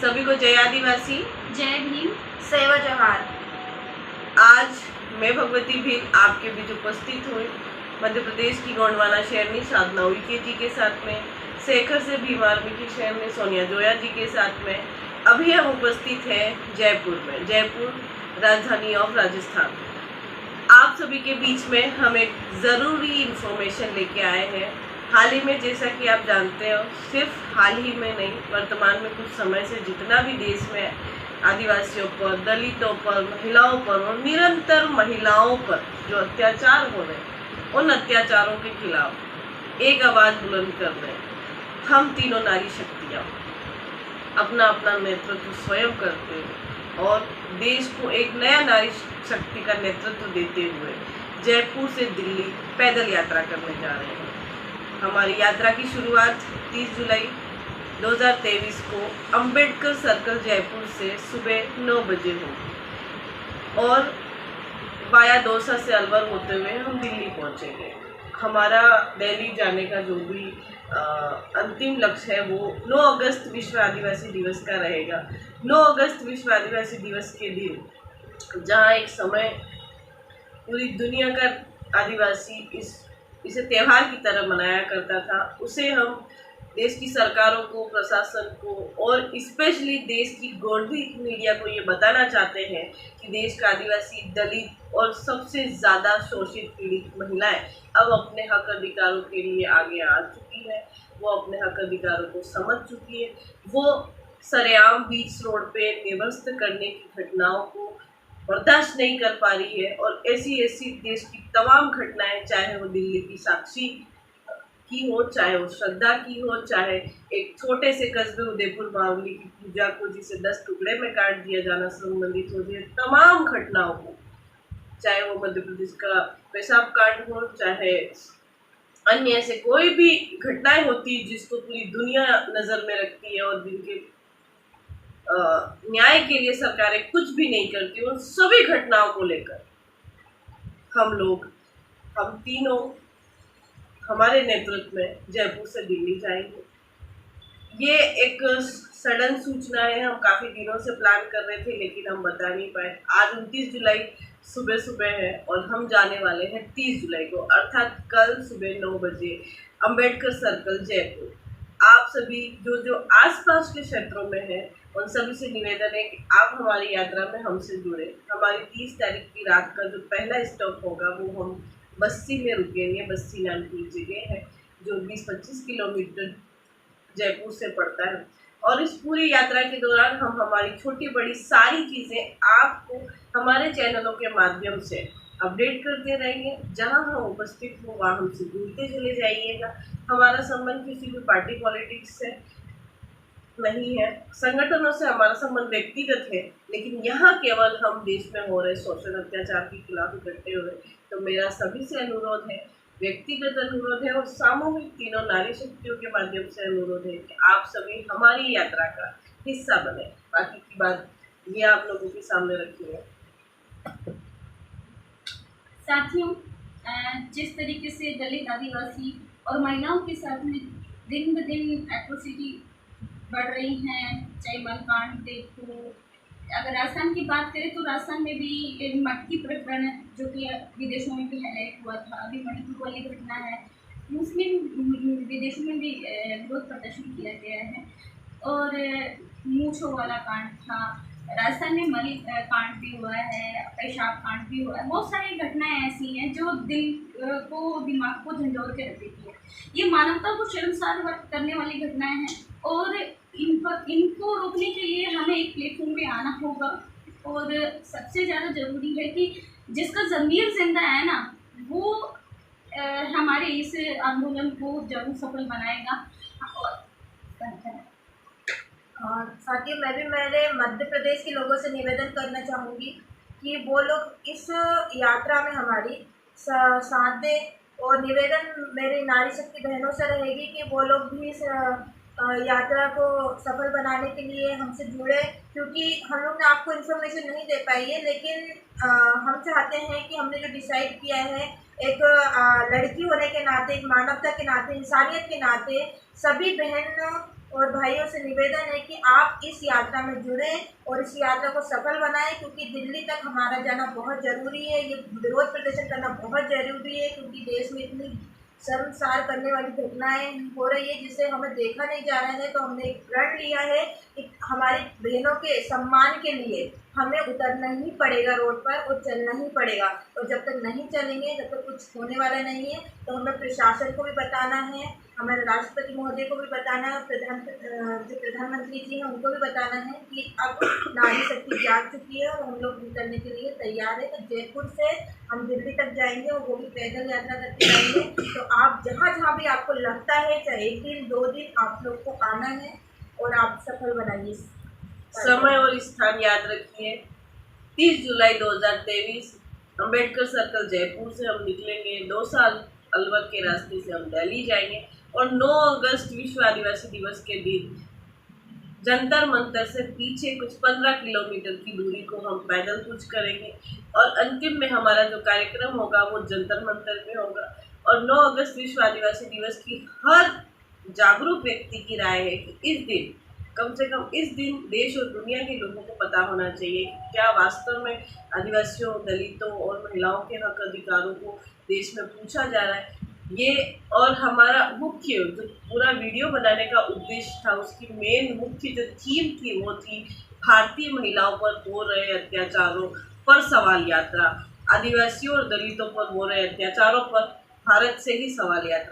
सभी को जय आदिवासी, जय भीम, सेवा जोहार। आज मैं भगवती भी आपके बीच उपस्थित हुई मध्य प्रदेश की गोंडवाना शहरनी साधना उइके जी के साथ में, शेखर से भीम आर्मी की शहरनी सोनिया जोया जी के साथ में। अभी हम उपस्थित हैं जयपुर में, जयपुर राजधानी ऑफ राजस्थान। आप सभी के बीच में हम एक ज़रूरी इंफॉर्मेशन लेके आए हैं। हाल ही में, जैसा कि आप जानते हो, सिर्फ हाल ही में नहीं, वर्तमान में कुछ समय से जितना भी देश में आदिवासियों पर, दलितों पर, महिलाओं पर और निरंतर महिलाओं पर जो अत्याचार हो रहे हैं, उन अत्याचारों के खिलाफ एक आवाज़ बुलंद कर रहे हैं। हम तीनों नारी शक्तियाँ अपना अपना नेतृत्व स्वयं करते हुए और देश को एक नया नारी शक्ति का नेतृत्व देते हुए जयपुर से दिल्ली पैदल यात्रा करने जा रहे हैं। हमारी यात्रा की शुरुआत 30 जुलाई 2023 को अंबेडकर सर्कल जयपुर से सुबह 9 बजे होगी और वाया दौसा से अलवर होते हुए हम दिल्ली पहुंचेंगे। हमारा दिल्ली जाने का जो भी अंतिम लक्ष्य है वो 9 अगस्त विश्व आदिवासी दिवस का रहेगा। 9 अगस्त विश्व आदिवासी दिवस के दिन जहाँ एक समय पूरी दुनिया का आदिवासी इसे त्यौहार की तरह मनाया करता था, उसे हम देश की सरकारों को, प्रशासन को और स्पेशली देश की गोंडी मीडिया को ये बताना चाहते हैं कि देश का आदिवासी, दलित और सबसे ज़्यादा शोषित पीड़ित महिलाएं अब अपने हक अधिकारों के लिए आगे आ चुकी है। वो अपने हक अधिकारों को समझ चुकी है। वो सरेआम बीच रोड पे नेवस्त करने की घटनाओं को बर्दाश्त नहीं कर पा रही है और ऐसी देश की तमाम घटनाएं, चाहे वो दिल्ली की साक्षी की हो, चाहे वो श्रद्धा की हो, चाहे एक छोटे से कस्बे उदयपुर बावली की पूजा को जिसे 10 टुकड़े में काट दिया जाना संबंधित हो, जाए तमाम घटनाओं को, चाहे वो मध्य प्रदेश का पेशाब कांड हो, चाहे अन्य ऐसे कोई भी घटनाएं होती जिसको पूरी दुनिया नज़र में रखती है और जिनके न्याय के लिए सरकारें कुछ भी नहीं करती, उन सभी घटनाओं को लेकर हम तीनों हमारे नेतृत्व में जयपुर से दिल्ली जाएंगे। ये एक सडन सूचना है, हम काफ़ी दिनों से प्लान कर रहे थे लेकिन हम बता नहीं पाए। आज 29 जुलाई सुबह है और हम जाने वाले हैं 30 जुलाई को, अर्थात कल सुबह 9 बजे अंबेडकर सर्कल जयपुर। आप सभी जो आसपास के क्षेत्रों में हैं उन सभी से निवेदन है कि आप हमारी यात्रा में हमसे जुड़े। हमारी 30 तारीख की रात का जो पहला स्टॉप होगा वो हम बस्सी में रुकेंगे। बस्सी नाम की जगह है जो 20-25 किलोमीटर जयपुर से पड़ता है और इस पूरी यात्रा के दौरान हम हमारी छोटी बड़ी सारी चीज़ें आपको हमारे चैनलों के माध्यम से अपडेट करते रहेंगे। जहां हम उपस्थित हो वहाँ हमसे जुड़ते चले जाइएगा। हमारा संबंध किसी भी पार्टी पॉलिटिक्स से नहीं है, संगठनों से हमारा संबंध व्यक्तिगत है, लेकिन यहाँ केवल हम देश में हो रहे शोषण अत्याचार के खिलाफ इकट्ठे हुए। तो मेरा सभी से अनुरोध है, व्यक्तिगत अनुरोध है और सामूहिक तीनों नारी शक्तियों के माध्यम से अनुरोध है कि आप सभी हमारी यात्रा का हिस्सा बने। बाकी की बात ये आप लोगों के सामने रखी है। साथियों, जिस तरीके से दलित, आदिवासी और महिलाओं के साथ में दिन ब दिन एट्रोसिटी बढ़ रही हैं, चाहे मलकांड देखो, अगर राजस्थान की बात करें तो राजस्थान में भी मटकी प्रकरण जो कि विदेशों में भी हाईलाइट हुआ था, अभी मणिपुर वाली घटना है, मुस्लिम विदेशों में भी विरोध प्रदर्शन किया गया है और मूछों वाला कांड था। राजस्थान में मणि कांड भी हुआ है, पेशाब कांड भी हुआ है। बहुत सारी घटनाएं ऐसी हैं जो दिमाग को झंझोर के रख देती है। ये मानवता को शर्मसार करने वाली घटनाएं हैं और इनको रोकने के लिए हमें एक प्लेटफॉर्म पे आना होगा और सबसे ज़्यादा ज़रूरी है कि जिसका ज़मीर जिंदा है ना, वो हमारे इस आंदोलन को जरूर सफल बनाएगा। और साथ ही मैं भी मेरे मध्य प्रदेश के लोगों से निवेदन करना चाहूँगी कि वो लोग इस यात्रा में हमारी साथ दें और निवेदन मेरी नारी शक्ति बहनों से रहेगी कि वो लोग भी इस यात्रा को सफल बनाने के लिए हमसे जुड़े, क्योंकि हम लोग ने आपको इन्फॉर्मेशन नहीं दे पाई है, लेकिन हम चाहते हैं कि हमने जो डिसाइड किया है, एक लड़की होने के नाते, एक मानवता के नाते, इंसानियत के नाते सभी बहन और भाइयों से निवेदन है कि आप इस यात्रा में जुड़े और इस यात्रा को सफल बनाएं, क्योंकि दिल्ली तक हमारा जाना बहुत ज़रूरी है। ये विरोध प्रदर्शन करना बहुत ज़रूरी है, क्योंकि देश में इतनी शर्मसार करने वाली घटनाएं हो रही है जिसे हमें देखा नहीं जा रहा है। तो हमने एक प्रण लिया है कि हमारी बहनों के सम्मान के लिए हमें उतरना ही पड़ेगा रोड पर और चलना ही पड़ेगा। और जब तक नहीं चलेंगे, जब तक कुछ होने वाला नहीं है, तो हमें प्रशासन को भी बताना है, हमारे राष्ट्रपति महोदय को भी बताना है, जो प्रधानमंत्री जी हैं उनको भी बताना है कि अब नारी शक्ति जाग चुकी है और हम लोग निकलने के लिए तैयार है। तो जयपुर से हम दिल्ली तक जाएंगे और वो भी पैदल यात्रा करके जाएंगे। तो आप जहाँ जहाँ भी आपको लगता है, चाहे 1 दिन 2 दिन, आप लोग को आना है और आप सफल बनाइए। समय और स्थान याद रखिए। 30 जुलाई 2023 अम्बेडकर सर्कल जयपुर से हम निकलेंगे। 2 साल अलवर के रास्ते से हम दिल्ली जाएंगे और 9 अगस्त विश्व आदिवासी दिवस के दिन जंतर मंतर से पीछे कुछ 15 किलोमीटर की दूरी को हम पैदल कूच करेंगे और अंतिम में हमारा जो कार्यक्रम होगा वो जंतर मंतर में होगा। और 9 अगस्त विश्व आदिवासी दिवस की हर जागरूक व्यक्ति की राय है कि इस दिन, कम से कम इस दिन, देश और दुनिया के लोगों को पता होना चाहिए कि क्या वास्तव में आदिवासियों, दलितों और महिलाओं के हक अधिकारों को देश में पूछा जा रहा है। ये और हमारा मुख्य जो पूरा वीडियो बनाने का उद्देश्य था, उसकी मेन मुख्य जो थीम थी वो थी भारतीय महिलाओं पर हो रहे अत्याचारों पर सवाल यात्रा, आदिवासियों और दलितों पर हो रहे अत्याचारों पर भारत से ही सवाल यात्रा।